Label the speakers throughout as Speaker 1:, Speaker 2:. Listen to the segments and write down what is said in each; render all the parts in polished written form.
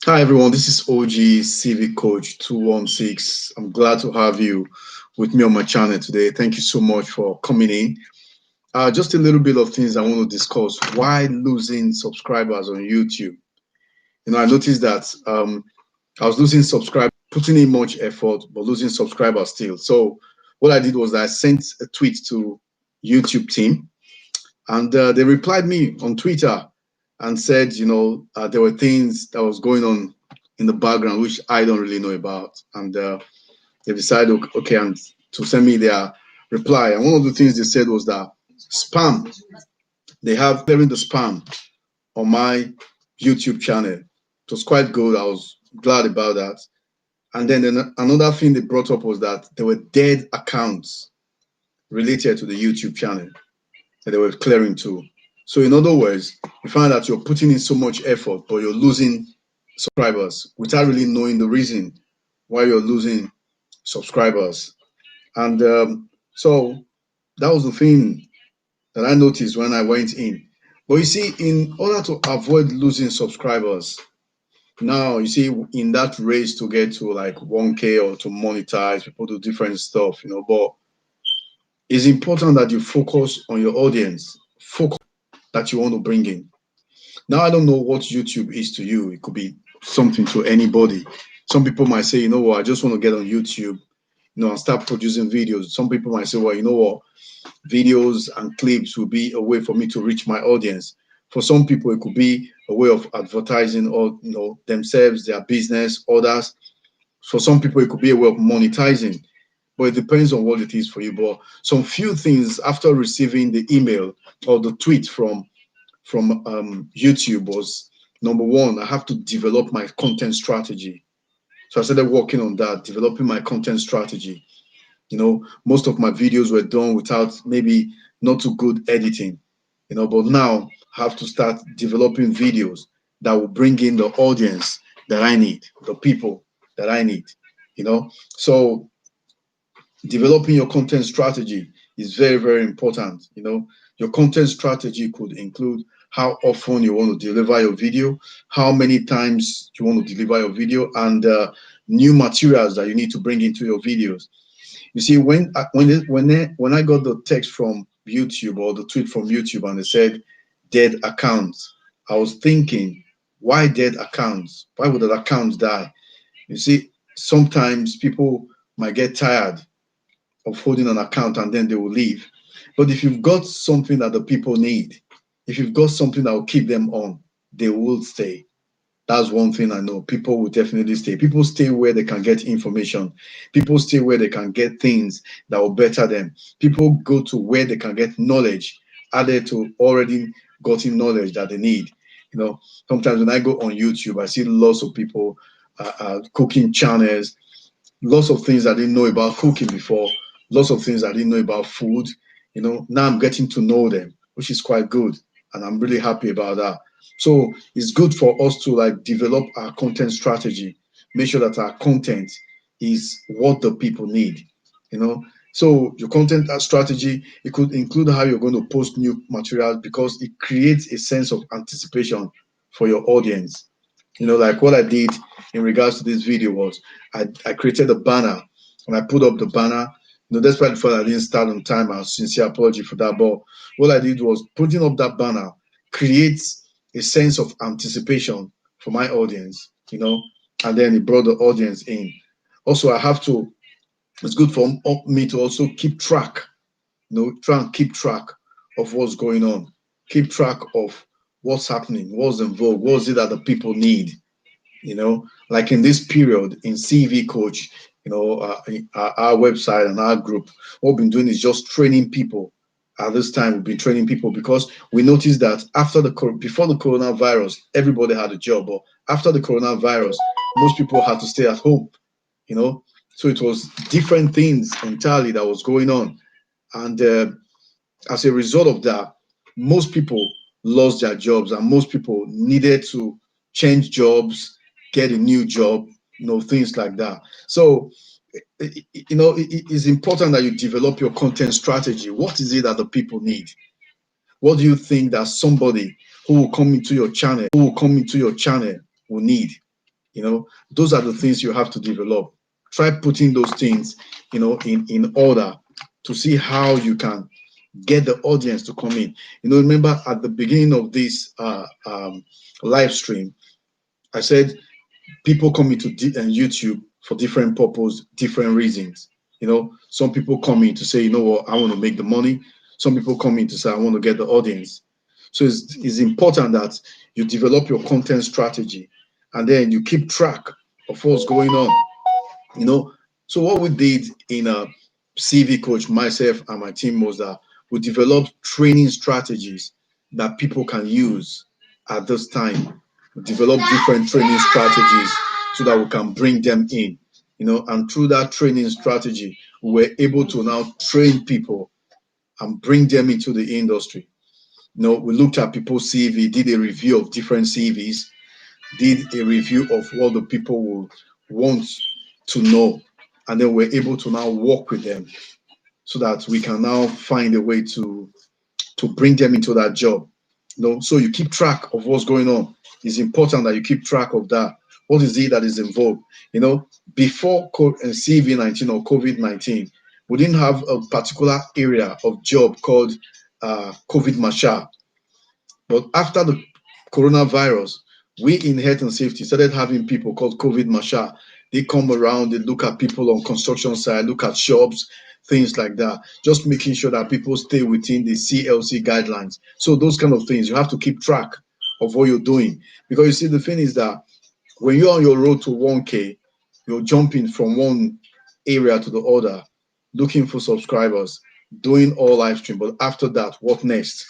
Speaker 1: Hi everyone, this is OG CV Coach 216. I'm glad to have you with me on my channel today. Thank you so much for coming in. Just a little bit of things I want to discuss. Why losing subscribers on YouTube? I noticed that I was losing subscribers, putting in much effort, but losing subscribers still. So what I did was I sent a tweet to YouTube team, and they replied me on Twitter and said, there were things that was going on in the background which I don't really know about, and they decided, okay, and to send me their reply. And one of the things they said was that spam. They have clearing the spam on my YouTube channel. It was quite good. I was glad about that. And then another thing they brought up was that there were dead accounts related to the YouTube channel that they were clearing too. So in other words, you find that you're putting in so much effort, but you're losing subscribers without really knowing the reason why you're losing subscribers. And so that was the thing that I noticed when I went in. But you see, in order to avoid losing subscribers, now you see in that race to get to like 1K or to monetize, people do different stuff, but it's important that you focus on your audience, focus that you want to bring in. Now, I don't know what YouTube is to you. It could be something to anybody. Some people might say, you know what, I just want to get on YouTube, and start producing videos. Some people might say, well, you know what, videos and clips will be a way for me to reach my audience. For some people, it could be a way of advertising or themselves, their business, others. For some people, it could be a way of monetizing. But it depends on what it is for you. But some few things after receiving the email or the tweet from YouTube was number one, I have to develop my content strategy. So I started working on that, developing my content strategy. Most of my videos were done without maybe not too good editing, but now I have to start developing videos that will bring in the audience that I need, the people that I need, So developing your content strategy is very, very important. Your content strategy could include how often you want to deliver your video, how many times you want to deliver your video, and new materials that you need to bring into your videos. You see, when I got the text from YouTube or the tweet from YouTube and they said dead accounts, I was thinking, why dead accounts? Why would that account die? You see, sometimes people might get tired of holding an account and then they will leave. But if you've got something that the people need, if you've got something that will keep them on, they will stay. That's one thing I know. People will definitely stay. People stay where they can get information. People stay where they can get things that will better them. People go to where they can get knowledge added to already gotten knowledge that they need. Sometimes when I go on YouTube, I see lots of people cooking channels, lots of things I didn't know about cooking before, lots of things I didn't know about food. Now I'm getting to know them, which is quite good, and I'm really happy about that. So it's good for us to like develop our content strategy, make sure that our content is what the people need. You know, so your content strategy, it could include how you're going to post new materials because it creates a sense of anticipation for your audience. Like what I did in regards to this video was I created a banner and I put up the banner. Despite the fact I didn't start on time, a sincere apology for that. But what I did was putting up that banner creates a sense of anticipation for my audience, and then it brought the audience in. Also, it's good for me to also keep track, try and keep track of what's going on, keep track of what's happening, what's in vogue, what's it that the people need, like in this period in CV Coach, our website and our group, what we've been doing is just training people. At this time, we've been training people because we noticed that before the coronavirus, everybody had a job, but after the coronavirus, most people had to stay at home, you know. So it was different things entirely that was going on, and as a result of that, most people lost their jobs, and most people needed to change jobs, get a new job, things like that. So, it's important that you develop your content strategy. What is it that the people need? What do you think that somebody who will come into your channel will need? Those are the things you have to develop. Try putting those things, in order to see how you can get the audience to come in. Remember at the beginning of this live stream, I said people come into YouTube for different purpose, different reasons. Some people come in to say, what, I want to make the money. Some people come in to say, I want to get the audience. So it's important that you develop your content strategy and then you keep track of what's going on. So what we did in a CV coach, myself and my team, was that we developed training strategies that people can use at this time. We develop different training strategies so that we can bring them in. And through that training strategy, we were able to now train people and bring them into the industry. We looked at people's CV, did a review of different CVs, did a review of what the people would want to know, and then we're able to now work with them so that we can now find a way to bring them into that job. So you keep track of what's going on. It's important that you keep track of that. What is it that is involved? Before CV-19 or COVID-19, we didn't have a particular area of job called COVID Marshal. But after the coronavirus, we in health and safety started having people called COVID Marshal. They come around, they look at people on construction site, look at shops, things like that, just making sure that people stay within the CLC guidelines. So those kind of things, you have to keep track of what you're doing. Because you see, the thing is that when you're on your road to 1K, you're jumping from one area to the other, looking for subscribers, doing all live stream. But after that, what next?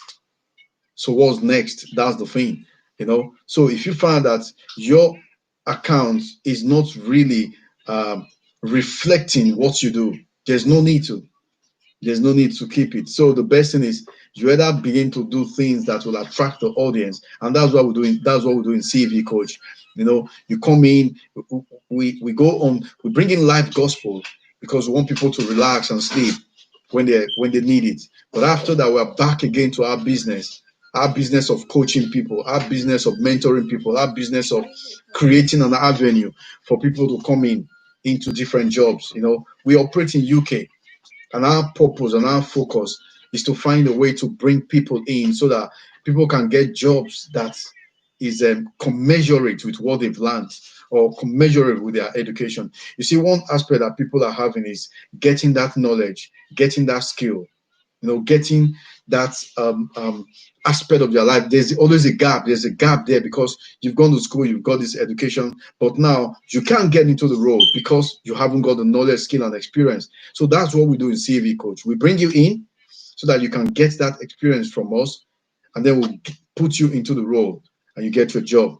Speaker 1: So what's next? That's the thing, So if you find that your account is not really reflecting what you do, there's no need to. There's no need to keep it. So the best thing is you either begin to do things that will attract the audience, and that's what we're doing. That's what we're doing. CV coach, you come in, we go on, we bring in live gospel because we want people to relax and sleep when they need it. But after that, we're back again to our business of coaching people, our business of mentoring people, our business of creating an avenue for people to come into different jobs. We operate in UK, and our purpose and our focus is to find a way to bring people in so that people can get jobs that is commensurate with what they've learned or commensurate with their education. You see, one aspect that people are having is getting that knowledge, getting that skill, getting that aspect of their life. There's always a gap. There's a gap there because you've gone to school, you've got this education, but now you can't get into the role because you haven't got the knowledge, skill, and experience. So that's what we do in CV Coach. We bring you in so that you can get that experience from us, and then we'll put you into the role and you get your job.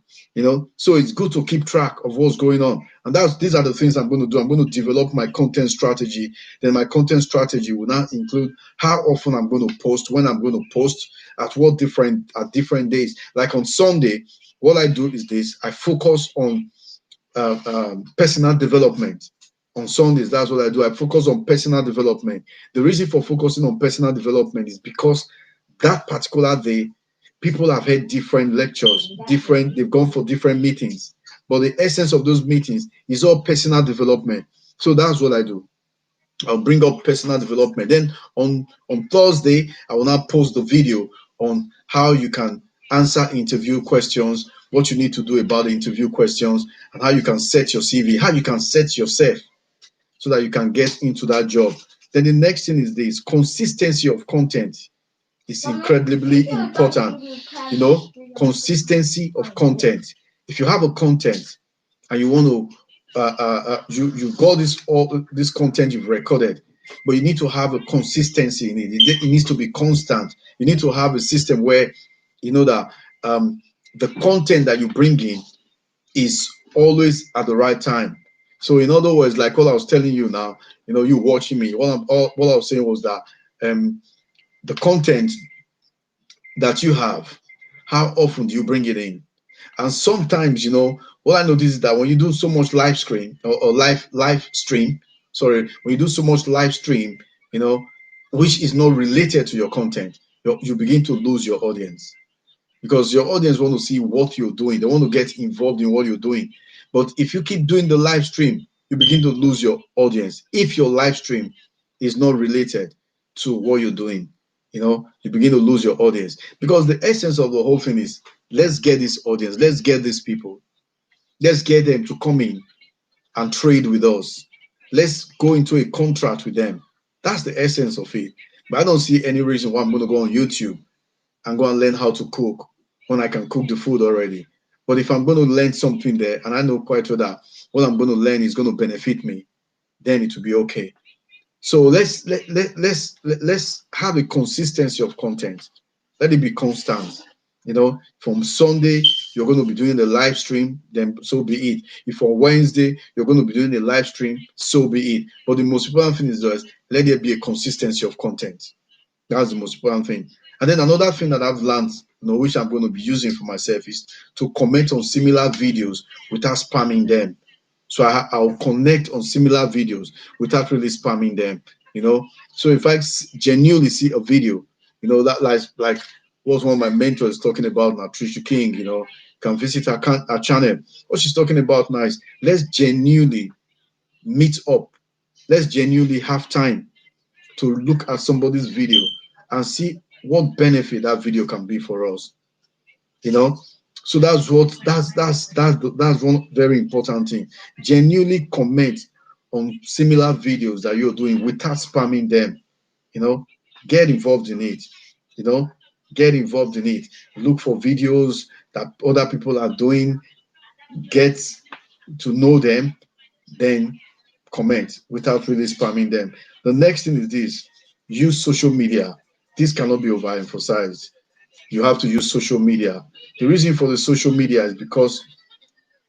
Speaker 1: So it's good to keep track of what's going on. And these are the things I'm going to do. I'm going to develop my content strategy. Then my content strategy will now include how often I'm going to post, when I'm going to post, at different days. Like on Sunday, what I do is this: I focus on personal development. On Sundays, that's what I do. I focus on personal development. The reason for focusing on personal development is because that particular day, people have had different lectures, they've gone for different meetings, but the essence of those meetings is all personal development. So that's what I do. I'll bring up personal development. Then on Thursday, I will now post the video on how you can answer interview questions, what you need to do about the interview questions, and how you can set your CV, how you can set yourself so that you can get into that job. Then the next thing is this: consistency of content is incredibly important. Consistency of content. If you have a content and you want to you've got this content you've recorded, but you need to have a consistency in it. It needs to be constant. You need to have a system where you know that the content that you bring in is always at the right time. So in other words, like what I was telling you now, you watching me, what I was saying was that the content that you have, how often do you bring it in? And sometimes, what I notice is that when you do so much live stream or live stream, sorry, when you do so much live stream, which is not related to your content, you begin to lose your audience because your audience want to see what you're doing. They want to get involved in what you're doing. But if you keep doing the live stream, you begin to lose your audience. If your live stream is not related to what you're doing, you begin to lose your audience. Because the essence of the whole thing is, let's get this audience, let's get these people, let's get them to come in and trade with us. Let's go into a contract with them. That's the essence of it. But I don't see any reason why I'm going to go on YouTube and go and learn how to cook when I can cook the food already. But if I'm going to learn something there, and I know quite well that what I'm going to learn is going to benefit me, then it will be okay. So let's have a consistency of content. Let it be constant. From Sunday you're going to be doing the live stream, then so be it. If on Wednesday you're going to be doing a live stream, so be it. But the most important thing is that let there be a consistency of content. That's the most important thing. And then another thing that I've learned, which I'm going to be using for myself, is to comment on similar videos without spamming them. So I'll connect on similar videos without really spamming them. So if I genuinely see a video, that like what one of my mentors talking about now, Trisha King, can visit her channel. What she's talking about now is, let's genuinely meet up. Let's genuinely have time to look at somebody's video and see what benefit that video can be for us. So that's one very important thing. Genuinely comment on similar videos that you're doing without spamming them. Get involved in it. Get involved in it. Look for videos that other people are doing. Get to know them, then comment without really spamming them. The next thing is this: use social media. This cannot be overemphasized. You have to use social media. The reason for the social media is because,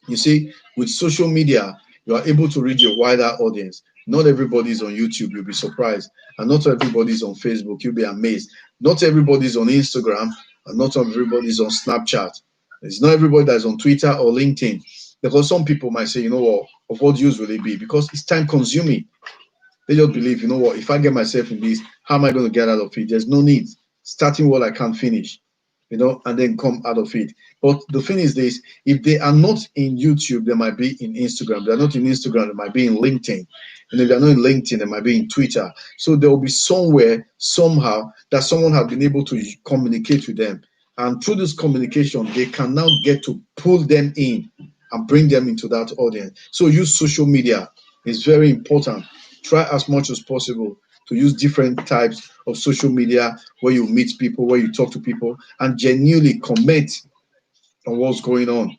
Speaker 1: you see, with social media, you are able to reach a wider audience. Not everybody is on YouTube, you'll be surprised. And not everybody is on Facebook, you'll be amazed. Not everybody is on Instagram, and not everybody is on Snapchat. It's not everybody that is on Twitter or LinkedIn. Because some people might say, of what use will it be? Because it's time consuming. They just believe, if I get myself in this, how am I going to get out of it? There's no need. Starting what I can't finish, and then come out of it. But the thing is this: if they are not in YouTube, they might be in Instagram. They're not in Instagram, they might be in LinkedIn. And if they're not in LinkedIn, they might be in Twitter. So there will be somewhere, somehow, that someone has been able to communicate with them. And through this communication, they can now get to pull them in and bring them into that audience. So use social media. It's very important. Try as much as possible to use different types of social media where you meet people, where you talk to people, and genuinely comment on what's going on.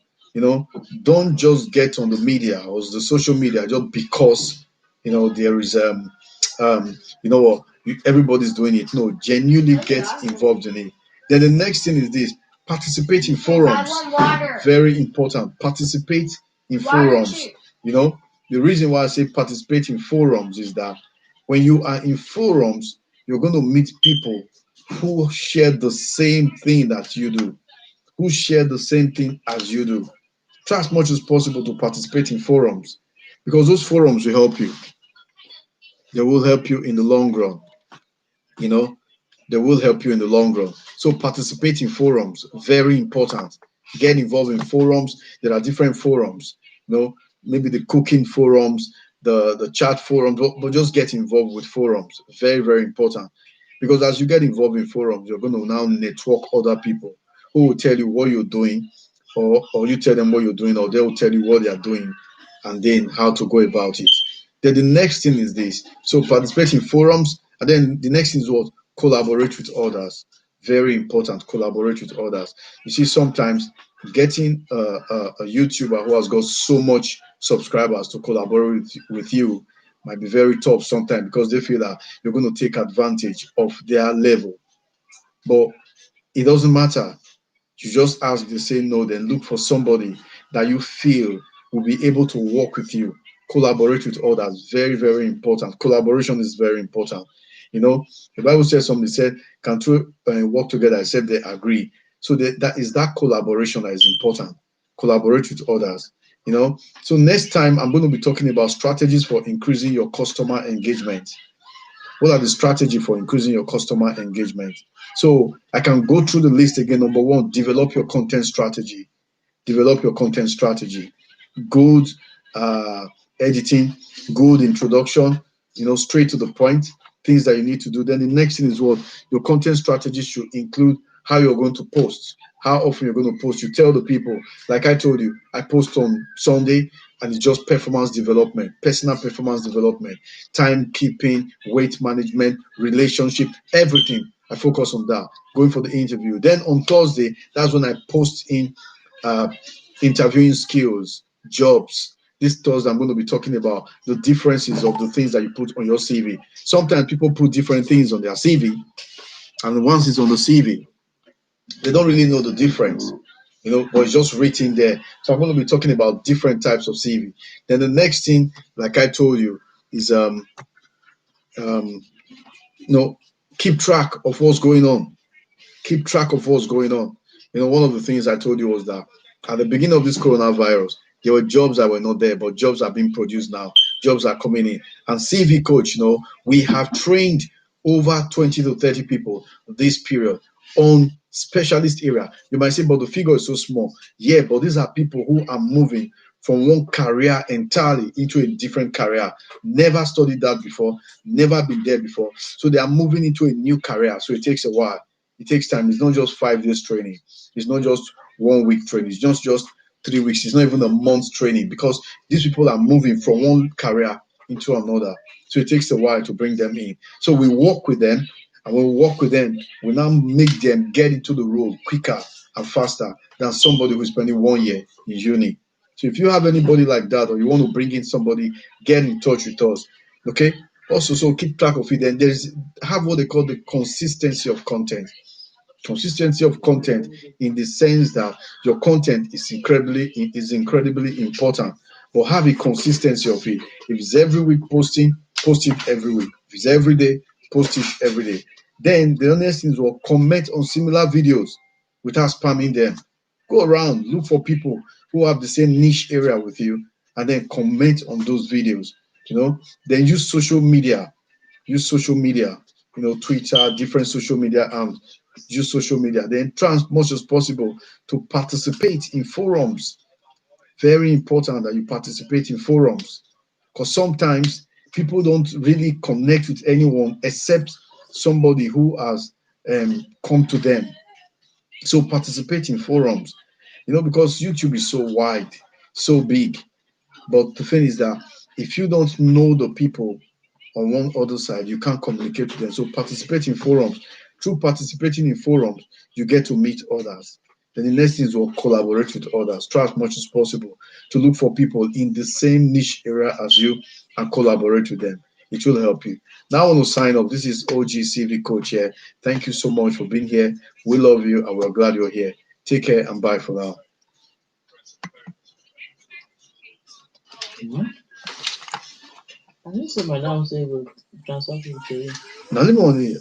Speaker 1: Don't just get on the media or the social media just because there is what everybody's doing it. No, genuinely get involved in it. Then the next thing is this: participate in forums. Very important. Participate in forums. The reason why I say participate in forums is that when you are in forums, you're going to meet people who share the same thing that you do, who share the same thing as you do. Try as much as possible to participate in forums, because those forums will help you. They will help you in the long run. They will help you in the long run. So participate in forums, very important. Get involved in forums. There are different forums, maybe the cooking forums, the chat forums, but just get involved with forums. Very, very important. Because as you get involved in forums, you're going to now network other people who will tell you what you're doing, or you tell them what you're doing, or they will tell you what they are doing, and then how to go about it. Then the next thing is this: so participate in forums, and then the next thing is what? Collaborate with others. Very important. Collaborate with others. You see, sometimes getting a YouTuber who has got so much subscribers to collaborate with you might be very tough sometimes, because they feel that you're going to take advantage of their level. But it doesn't matter. You just ask, they say no, then look for somebody that you feel will be able to work with you. Collaborate with others. Very, very important. Collaboration is very important. The Bible says something, said, can two work together except they agree? So that collaboration that is important. Collaborate with others. So next time I'm going to be talking about strategies for increasing your customer engagement. What are the strategies for increasing your customer engagement? So I can go through the list again. Number one, develop your content strategy. Develop your content strategy. good editing, good introduction, straight to the point, things that you need to do. Then the next thing is what your content strategy should include: how you're going to post, how often you're going to post. You tell the people, like I told you, I post on Sunday, and it's just performance development, personal performance development, timekeeping, weight management, relationship, everything. I focus on that. Going for the interview. Then on Thursday, that's when I post in uh, interviewing skills, jobs. This Thursday, I'm going to be talking about the differences of the things that you put on your CV. Sometimes people put different things on their CV, and once it's on the CV, they don't really know the difference, but it's just written there. So I'm going to be talking about different types of CV. Then the next thing, like I told you, is um, keep track of what's going on. Keep track of what's going on. One of the things I told you was that at the beginning of this coronavirus, there were jobs that were not there, but jobs are being produced now. Jobs are coming in. And CV Coach, we have trained over 20 to 30 people this period on specialist area. You might say, but the figure is so small. Yeah, but these are people who are moving from one career entirely into a different career. Never studied that before, never been there before. So they are moving into a new career. So it takes a while. It takes time. It's not just 5 days training. It's not just 1 week training. It's just 3 weeks. It's not even a month training, because these people are moving from one career into another. So it takes a while to bring them in. So we work with them, and when we work with them, we now make them get into the role quicker and faster than somebody who's spending 1 year in uni. So if you have anybody like that, or you want to bring in somebody, get in touch with us. Okay. Also, so keep track of it. And have what they call the consistency of content. Consistency of content, in the sense that your content is incredibly important, but have a consistency of it. If it's every week posting, post it every week. If it's every day, post it every day. Then the next thing is, well, comment on similar videos without spamming them. Go around, look for people who have the same niche area with you, and then comment on those videos. Then use social media, Twitter, different social media, and use social media. Then try as much as possible to participate in forums. Very important that you participate in forums, because sometimes people don't really connect with anyone except somebody who has come to them. So participate in forums, because YouTube is so wide, so big. But the thing is that if you don't know the people on one other side, you can't communicate with them. So participate in forums. Through participating in forums, you get to meet others. Then the next thing is to collaborate with others. Try as much as possible to look for people in the same niche area as you and collaborate with them. It will help you. Now I want to sign off. This is OG Coach here. Thank you so much for being here. We love you and we're glad you're here. Take care and bye for now.
Speaker 2: I didn't say my now say will transfer to you.
Speaker 1: Now, leave me on here.